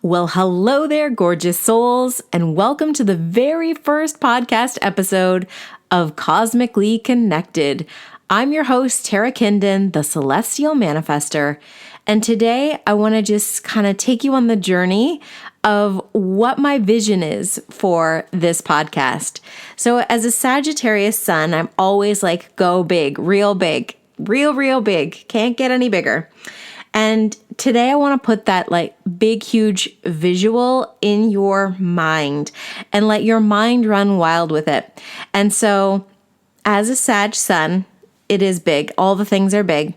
Well, hello there, gorgeous souls, and welcome to the very first podcast episode of Cosmically Connected. I'm your host, Tara Kinden, the Celestial Manifestor, and today I want to just kind of take you on the journey of what my vision is for this podcast. So as a Sagittarius sun, I'm always like, go big, real big, real big, can't get any bigger. And today I want to put that like big, huge visual in your mind and let your mind run wild with it. And so as a Sag sun, it is big. All the things are big,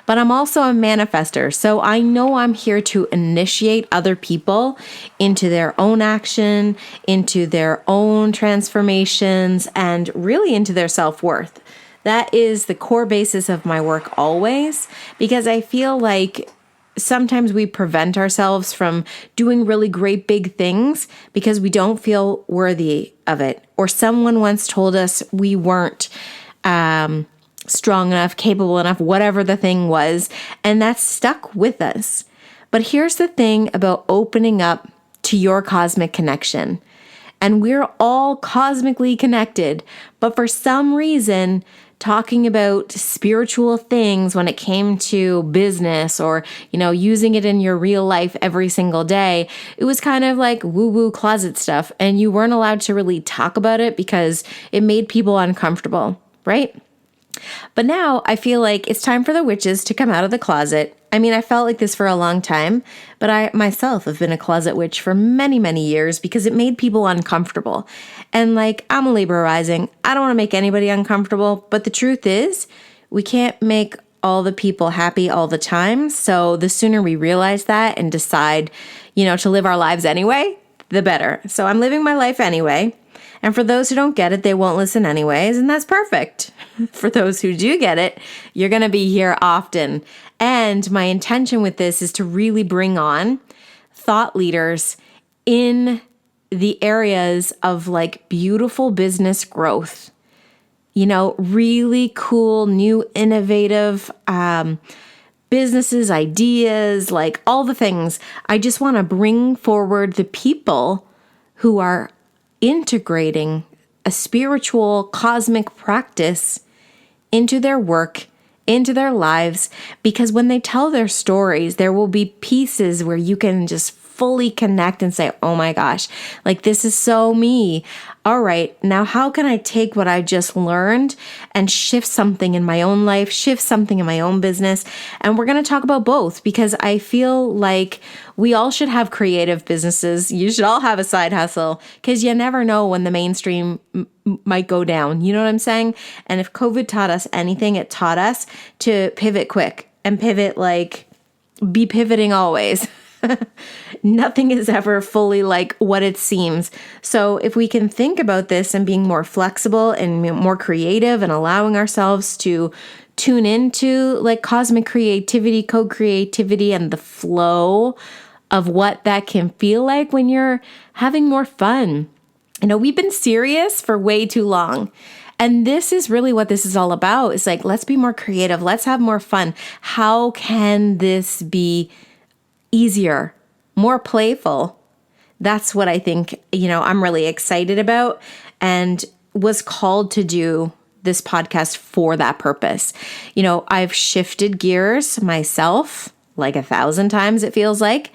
but I'm also a manifester. So I know I'm here to initiate other people into their own action, into their own transformations, and really into their self-worth. That is the core basis of my work always, because I feel like sometimes we prevent ourselves from doing really great big things because we don't feel worthy of it. Or someone once told us we weren't strong enough, capable enough, whatever the thing was, and that's stuck with us. But here's the thing about opening up to your cosmic connection. And we're all cosmically connected, but for some reason, talking about spiritual things when it came to business or, using it in your real life every single day, it was kind of like woo-woo closet stuff. And you weren't allowed to really talk about it because it made people uncomfortable, right? But now I feel like it's time for the witches to come out of the closet. I mean, I felt like this for a long time, but I myself have been a closet witch for many, many years because it made people uncomfortable. And I'm a Libra rising. I don't want to make anybody uncomfortable, but the truth is we can't make all the people happy all the time. So the sooner we realize that and decide, to live our lives anyway, the better. So I'm living my life anyway. And for those who don't get it, they won't listen anyways, and that's perfect. For those who do get it, you're going to be here often. And my intention with this is to really bring on thought leaders in the areas of beautiful business growth. Really cool, new, innovative businesses, ideas, all the things. I just want to bring forward the people who are integrating a spiritual cosmic practice into their work, into their lives, because when they tell their stories, there will be pieces where you can just fully connect and say, oh my gosh, this is so me. All right, now how can I take what I just learned and shift something in my own life, shift something in my own business? And we're going to talk about both because I feel like we all should have creative businesses. You should all have a side hustle because you never know when the mainstream might go down. You know what I'm saying? And if COVID taught us anything, it taught us to pivot quick and pivot be pivoting always. Nothing is ever fully like what it seems. So if we can think about this and being more flexible and more creative and allowing ourselves to tune into cosmic creativity, co-creativity, and the flow of what that can feel like when you're having more fun. We've been serious for way too long. And this is really what this is all about. It's let's be more creative. Let's have more fun. How can this be easier, more playful? That's what I think, I'm really excited about and was called to do this podcast for that purpose. I've shifted gears myself 1,000 times, it feels like.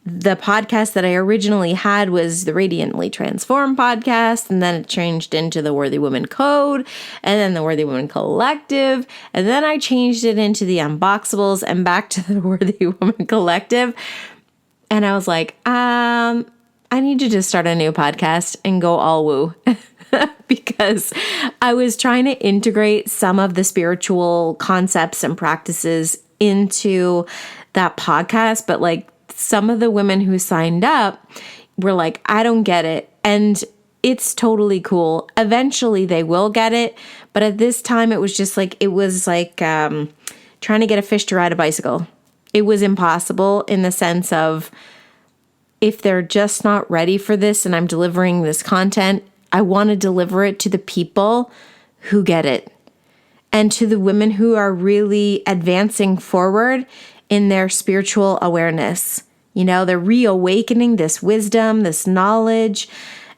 The podcast that I originally had was the Radiantly Transformed podcast, and then it changed into the Worthy Woman Code, and then the Worthy Woman Collective, and then I changed it into the Unboxables and back to the Worthy Woman Collective. And I was like, I need to just start a new podcast and go all woo. Because I was trying to integrate some of the spiritual concepts and practices into that podcast, but some of the women who signed up were like, I don't get it. And it's totally cool. Eventually they will get it. But at this time, it was just trying to get a fish to ride a bicycle. It was impossible in the sense of if they're just not ready for this and I'm delivering this content, I want to deliver it to the people who get it and to the women who are really advancing forward in their spiritual awareness. They're reawakening this wisdom, this knowledge,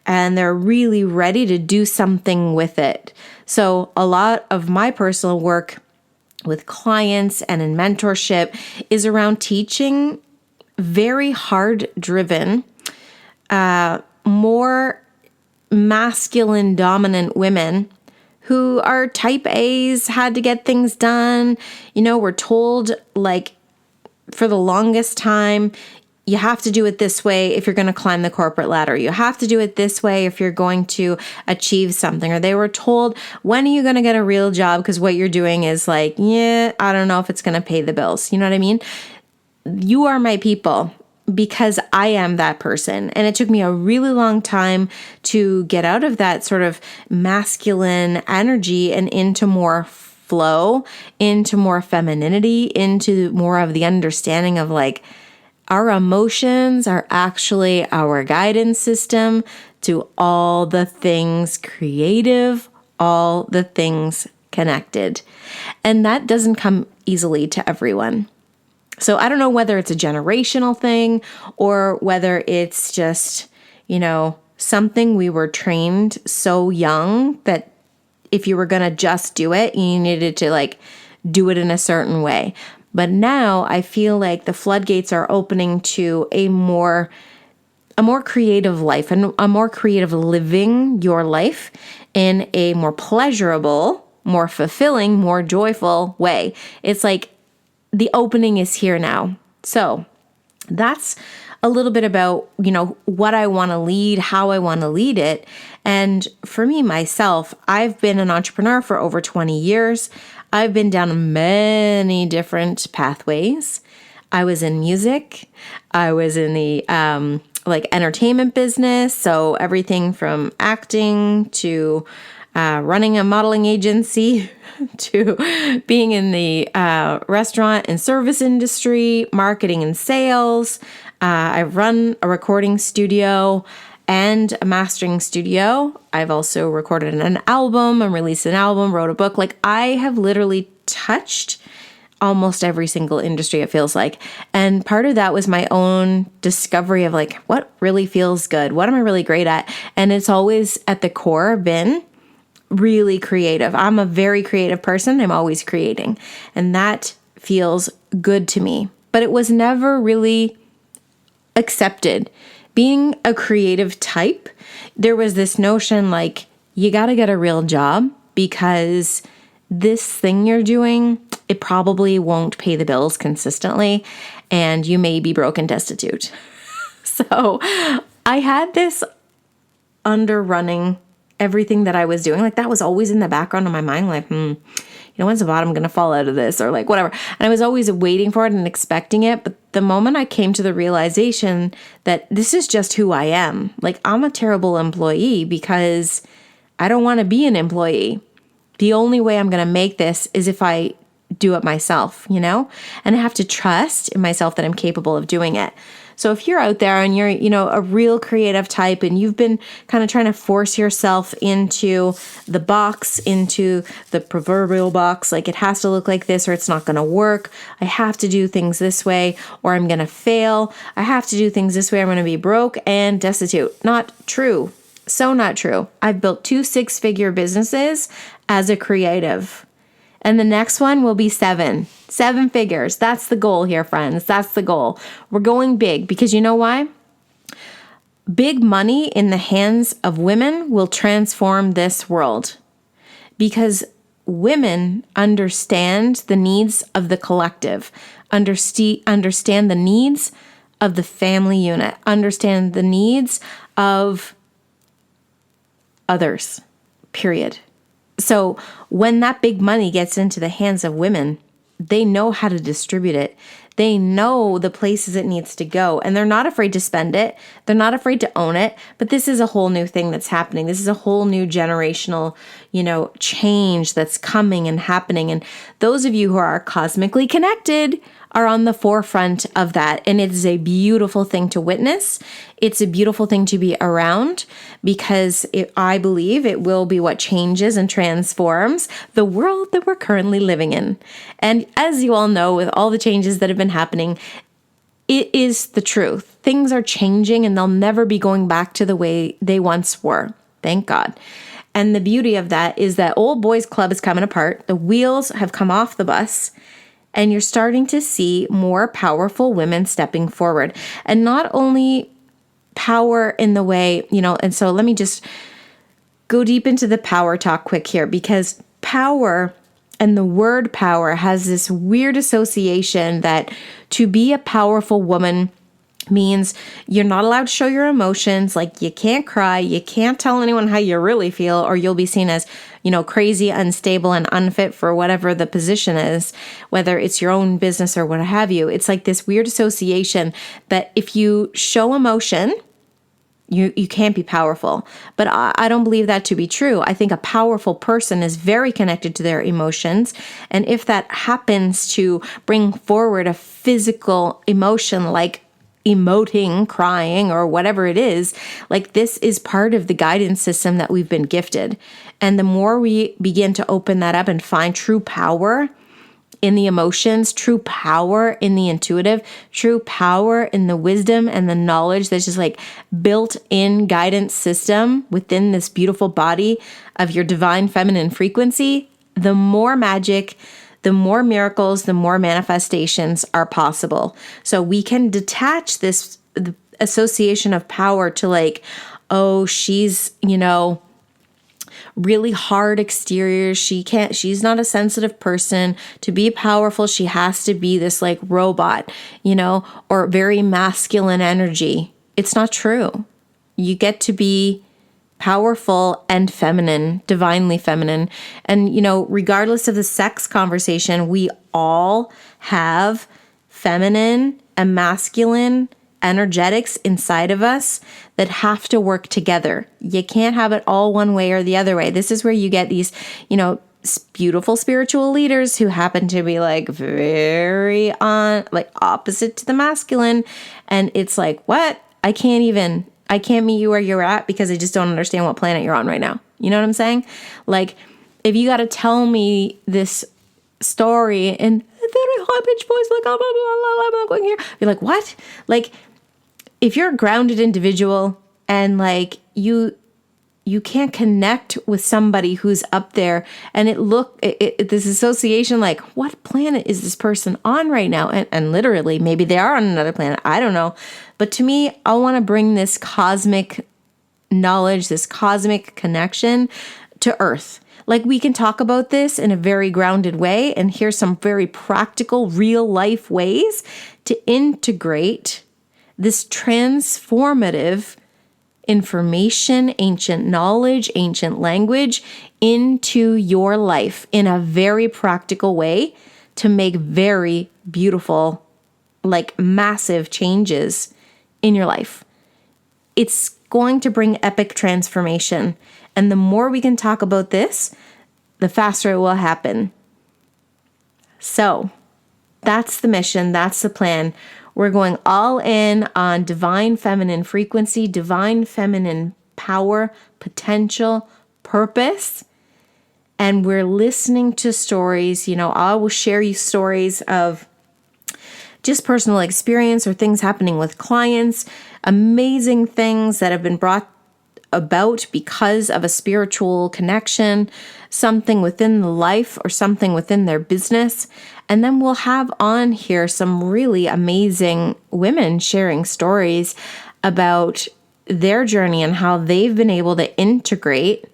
and they're really ready to do something with it. So a lot of my personal work with clients and in mentorship is around teaching very hard-driven, more masculine dominant women who are type A's, had to get things done. We're told for the longest time, you have to do it this way if you're going to climb the corporate ladder. You have to do it this way if you're going to achieve something. Or they were told, when are you going to get a real job? Because what you're doing is I don't know if it's going to pay the bills. You know what I mean? You are my people because I am that person. And it took me a really long time to get out of that sort of masculine energy and into more flow, into more femininity, into more of the understanding of our emotions are actually our guidance system to all the things creative, all the things connected. And that doesn't come easily to everyone. So I don't know whether it's a generational thing or whether it's just, something we were trained so young that if you were going to just do it, you needed to do it in a certain way. But now I feel like the floodgates are opening to a more creative life and a more creative living your life in a more pleasurable, more fulfilling, more joyful way. It's the opening is here now. So that's a little bit about, what I want to lead, how I want to lead it. And for me, myself, I've been an entrepreneur for over 20 years. I've been down many different pathways. I was in music. I was in the entertainment business. So everything from acting to running a modeling agency to being in the restaurant and service industry, marketing and sales. I've run a recording studio and a mastering studio. I've also recorded an album and released an album, wrote a book. I have literally touched almost every single industry, it feels like. And part of that was my own discovery of what really feels good? What am I really great at? And it's always at the core been really creative. I'm a very creative person. I'm always creating. And that feels good to me. But it was never really accepted. Being a creative type, there was this notion you got to get a real job because this thing you're doing, it probably won't pay the bills consistently and you may be broke and destitute. So I had this underrunning everything that I was doing. That was always in the background of my mind, when's the bottom going to fall out of this or whatever. And I was always waiting for it and expecting it. But the moment I came to the realization that this is just who I am, I'm a terrible employee because I don't want to be an employee. The only way I'm going to make this is if I do it myself, and I have to trust in myself that I'm capable of doing it. So if you're out there and you're, a real creative type and you've been kind of trying to force yourself into the box, into the proverbial box, it has to look like this or it's not going to work. I have to do things this way or I'm going to fail. I have to do things this way. I'm going to be broke and destitute. Not true. So not true. I've built 2 6-figure businesses as a creative. And the next one will be 7 figures. That's the goal here, friends. That's the goal. We're going big because you know why? Big money in the hands of women will transform this world because women understand the needs of the collective, understand the needs of the family unit, understand the needs of others, period. So when that big money gets into the hands of women, they know how to distribute it. They know the places it needs to go, and they're not afraid to spend it. They're not afraid to own it. But this is a whole new thing that's happening. This is a whole new generational, change that's coming and happening. And those of you who are cosmically connected are on the forefront of that. And it is a beautiful thing to witness. It's a beautiful thing to be around because I believe it will be what changes and transforms the world that we're currently living in. And as you all know, with all the changes that have been happening, it is the truth. Things are changing and they'll never be going back to the way they once were. Thank God. And the beauty of that is that old boys club is coming apart. The wheels have come off the bus and you're starting to see more powerful women stepping forward. And not only power in the way, and so let me just go deep into the power talk quick here, because power and the word power has this weird association that to be a powerful woman means you're not allowed to show your emotions. Like you can't cry, you can't tell anyone how you really feel, or you'll be seen as, crazy, unstable, and unfit for whatever the position is, whether it's your own business or what have you. It's like this weird association that if you show emotion, you can't be powerful. But I don't believe that to be true. I think a powerful person is very connected to their emotions. And if that happens to bring forward a physical emotion like emoting, crying, or whatever it is, like this is part of the guidance system that we've been gifted. And the more we begin to open that up and find true power in the emotions, true power in the intuitive, true power in the wisdom and the knowledge that's just like built-in guidance system within this beautiful body of your divine feminine frequency, the more magic, the more miracles, the more manifestations are possible. So we can detach this association of power to like, oh, she's, really hard exterior. She's not a sensitive person. To be powerful, she has to be this like robot, or very masculine energy. It's not true. You get to be powerful and feminine, divinely feminine. And, regardless of the sex conversation, we all have feminine and masculine energetics inside of us that have to work together. You can't have it all one way or the other way. This is where you get these, beautiful spiritual leaders who happen to be like very opposite to the masculine. And it's like, what? I can't meet you where you're at because I just don't understand what planet you're on right now. You know what I'm saying? Like, if you got to tell me this story in a very high-pitched voice, like, I'm going here. You're like, what? Like, if you're a grounded individual and like you can't connect with somebody who's up there and this association, like, what planet is this person on right now? And literally, maybe they are on another planet. I don't know. But to me, I want to bring this cosmic knowledge, this cosmic connection to Earth. Like, we can talk about this in a very grounded way, and here's some very practical, real life ways to integrate this transformative information, ancient knowledge, ancient language into your life in a very practical way to make very beautiful, like massive changes in your life. It's going to bring epic transformation. And the more we can talk about this, the faster it will happen. So that's the mission. That's the plan. We're going all in on divine feminine frequency, divine feminine power, potential, purpose. And we're listening to stories. I will share you stories of just personal experience or things happening with clients, amazing things that have been brought about because of a spiritual connection, something within the life or something within their business. And then we'll have on here some really amazing women sharing stories about their journey and how they've been able to integrate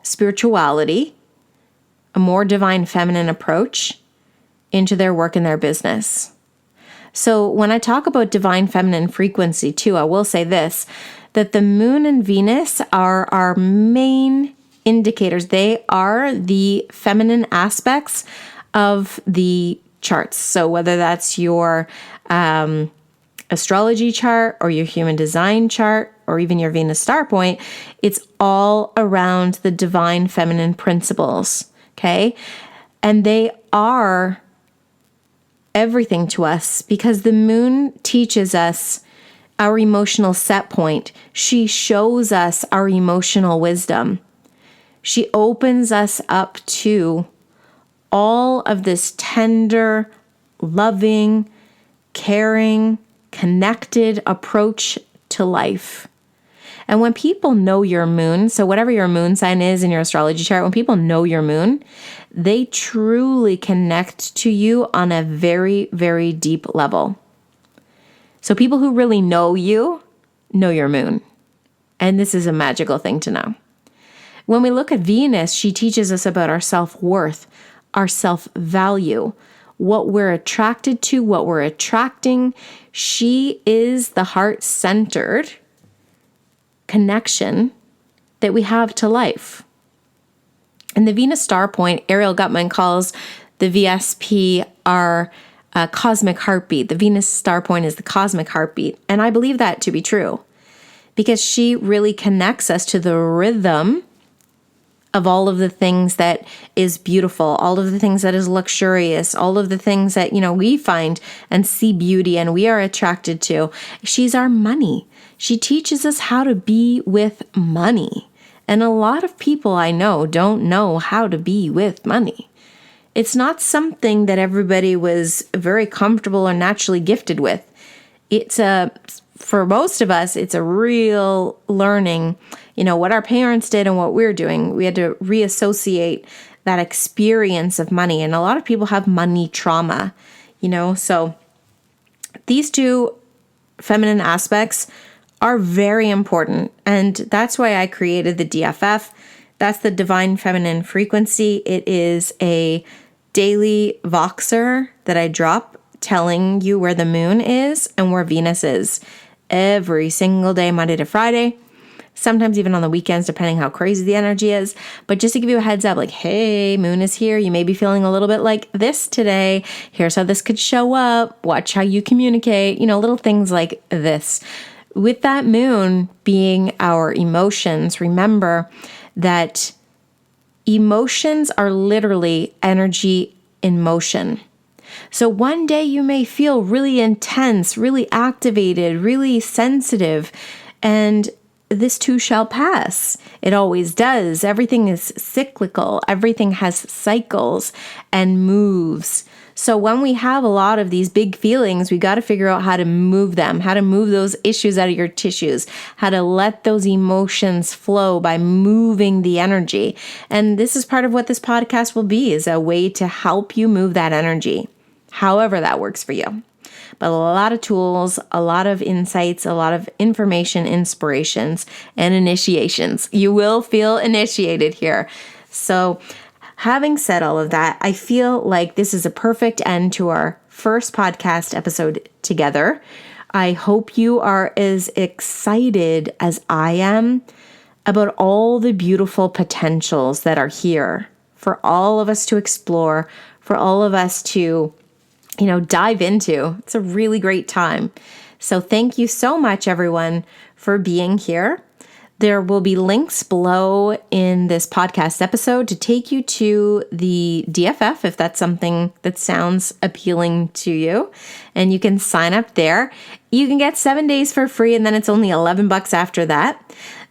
spirituality, a more divine feminine approach into their work and their business. So when I talk about divine feminine frequency too, I will say this, that the moon and Venus are our main indicators. They are the feminine aspects of the charts. So whether that's your astrology chart or your human design chart or even your Venus star point, it's all around the divine feminine principles, okay? And they are everything to us because the moon teaches us our emotional set point. She shows us our emotional wisdom. She opens us up to all of this tender, loving, caring, connected approach to life. And when people know your moon, so whatever your moon sign is in your astrology chart, when people know your moon, they truly connect to you on a very, very deep level. So people who really know you know your moon. And this is a magical thing to know. When we look at Venus, she teaches us about our self-worth, our self-value, what we're attracted to, what we're attracting. She is the heart-centered connection that we have to life. And the Venus star point, Ariel Gutman calls the VSP our cosmic heartbeat. The Venus star point is the cosmic heartbeat. And I believe that to be true because she really connects us to the rhythm of all of the things that is beautiful, all of the things that is luxurious, all of the things that, we find and see beauty and we are attracted to. She's our money. She teaches us how to be with money. And a lot of people I know don't know how to be with money. It's not something that everybody was very comfortable or naturally gifted with. For most of us, it's a real learning, what our parents did and what we're doing. We had to reassociate that experience of money. And a lot of people have money trauma, so these two feminine aspects are very important. And that's why I created the DFF. That's the Divine Feminine Frequency. It is a daily Voxer that I drop telling you where the moon is and where Venus is every single day, Monday to Friday, sometimes even on the weekends, depending how crazy the energy is. But just to give you a heads up, like, hey, moon is here. You may be feeling a little bit like this today. Here's how this could show up. Watch how you communicate, little things like this. With that moon being our emotions, remember that emotions are literally energy in motion. So one day you may feel really intense, really activated, really sensitive, and this too shall pass. It always does. Everything is cyclical. Everything has cycles and moves. So when we have a lot of these big feelings, we got to figure out how to move them, how to move those issues out of your tissues, how to let those emotions flow by moving the energy. And this is part of what this podcast will be, is a way to help you move that energy, however that works for you. But a lot of tools, a lot of insights, a lot of information, inspirations, and initiations. You will feel initiated here. So having said all of that, I feel like this is a perfect end to our first podcast episode together. I hope you are as excited as I am about all the beautiful potentials that are here for all of us to explore, for all of us to dive into. It's a really great time. So thank you so much, everyone, for being here. There will be links below in this podcast episode to take you to the DFF if that's something that sounds appealing to you. And you can sign up there. You can get 7 days for free, and then it's only $11 after that.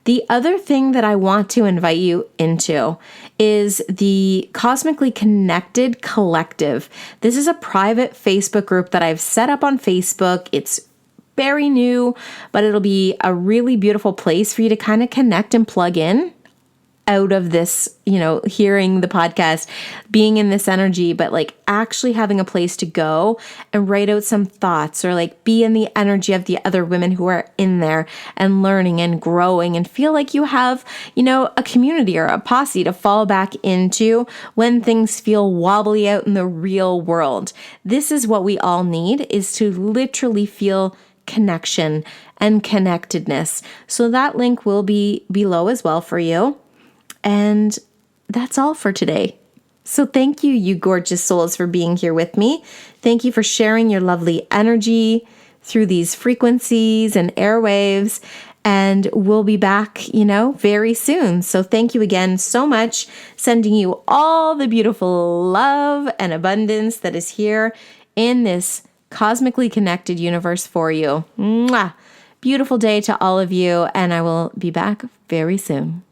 The other thing that I want to invite you into is the Cosmically Connected Collective. This is a private Facebook group that I've set up on Facebook. It's very new, but it'll be a really beautiful place for you to kind of connect and plug in out of this, hearing the podcast, being in this energy, but like actually having a place to go and write out some thoughts or like be in the energy of the other women who are in there and learning and growing and feel like you have, a community or a posse to fall back into when things feel wobbly out in the real world. This is what we all need, is to literally feel connection and connectedness. So that link will be below as well for you. And that's all for today. So thank you, you gorgeous souls, for being here with me. Thank you for sharing your lovely energy through these frequencies and airwaves. And we'll be back, very soon. So thank you again so much. Sending you all the beautiful love and abundance that is here in this cosmically connected universe for you. Mwah! Beautiful day to all of you. And I will be back very soon.